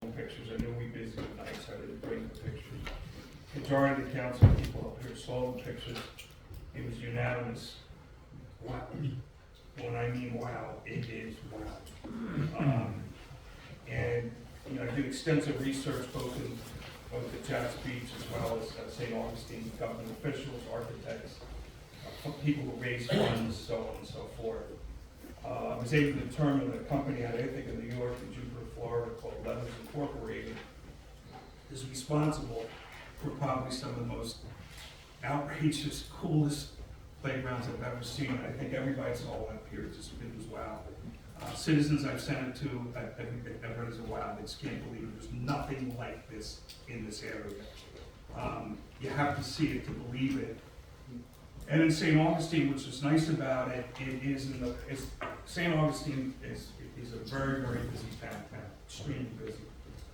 pictures. I knew we were busy tonight, so I didn't bring the pictures. Majority of the council people up here saw the pictures. It was unanimous. Wow. When I mean wow, it is wow. And you know, I did extensive research both at Jack's Beach as well as St. Augustine, government officials, architects, people who raise funds, so on and so forth. I was able to determine that a company out of Ithaca, New York, and Jupiter, Florida, called Leathers Incorporated, is responsible for probably some of the most outrageous, coolest playgrounds I've ever seen. I think everybody saw up here. It was wow. Citizens I've sent it to, I've heard as a wow. They just can't believe it. There's nothing like this in this area. You have to see it to believe it. And in St. Augustine, which is nice about it, St. Augustine is a very, very busy town, extremely busy.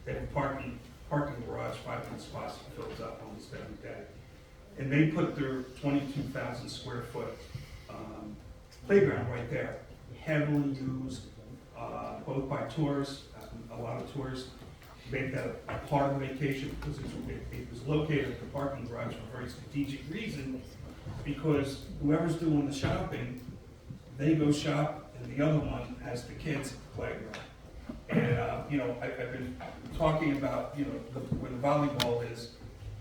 They have a parking garage, 500 spots that fills up almost every day. And they put their 22,000 square foot playground right there, heavily used, both by tourists, a lot of tourists make that a part of the vacation because it was located at the parking garage for a very strategic reason, because whoever's doing the shopping, they go shop and the other one has the kids playground. And you know, I've been talking about, you know, where the volleyball is,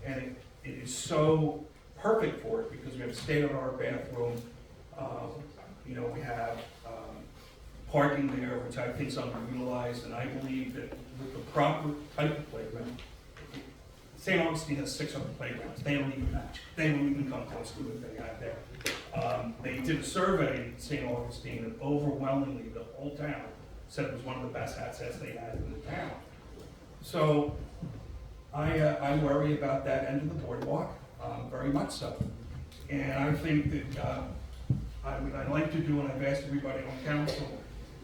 and it is so perfect for it because we have a state-of-the-art bathroom. You know, we have parking there, which I think is underutilized, and I believe that with the proper type of playground, St. Augustine has 6 other playgrounds. They don't even match. They don't even come close to what they have there. They did a survey in St. Augustine, and overwhelmingly the whole town said it was one of the best assets they had in the town. So I worry about that end of the boardwalk, very much so. And I think that what I'd like to do, and I've asked everybody on council,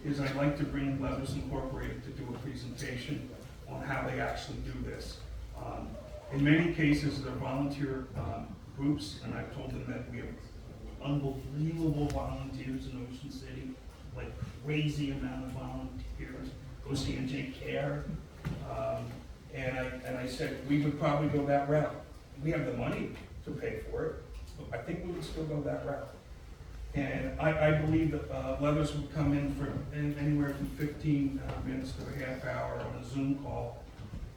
is I'd like to bring Leathers Incorporated to do a presentation on how they actually do this. In many cases, they're volunteer groups, and I've told them that we have unbelievable volunteers in Ocean City, like crazy amount of volunteers. OCNJ Care, and I said we would probably go that route. We have the money to pay for it, but I think we would still go that route. And I believe that Leathers would come in for anywhere from 15 minutes to a half hour on a Zoom call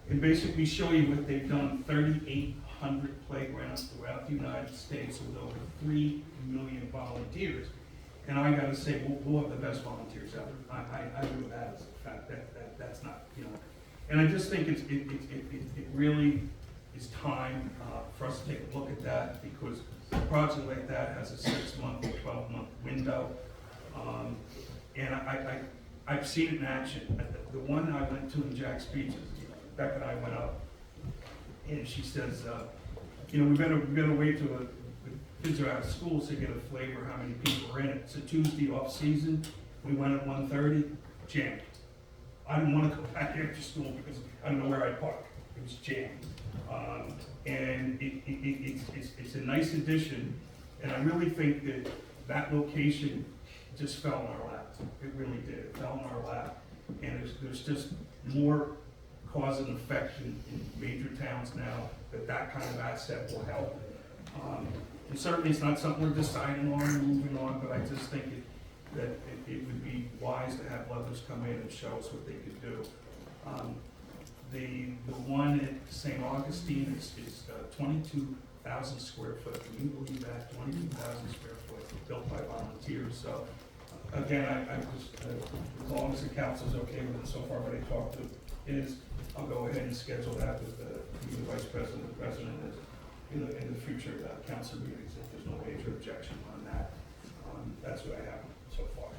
and basically show you what they've done. 3,800 playgrounds throughout the United States with over 3 million volunteers. And I got to say, we'll have the best volunteers ever. I do that as a fact. That's not, you know. And I just think it really is time for us to take a look at that, because a project like that has a 6-month or 12-month window. And I've seen it in action. The one I went to in Jack's Beach, Becca and I went up, and she says, you know, we better wait till the kids are out of school to get a flavor of how many people are in it. It's a Tuesday off season. We went at 1:30, jammed. I didn't want to go back after school because I don't know where I'd park. It was jammed. And it's a nice addition, and I really think that that location just fell in our lap. It really did. It fell in our lap, and there's just more cause and effect in major towns now that kind of asset will help. And certainly it's not something we're deciding on and moving on, but I just think that it would be wise to have Leathers come in and show us what they could do. The one at St. Augustine is 22,000 square foot. Can you believe that? 22,000 square foot, built by volunteers. So again, I just, as long as the council's okay with it so far, what I talked to is, I'll go ahead and schedule that with the vice president, the president, in the future council meetings if there's no major objection on that. That's what I have so far.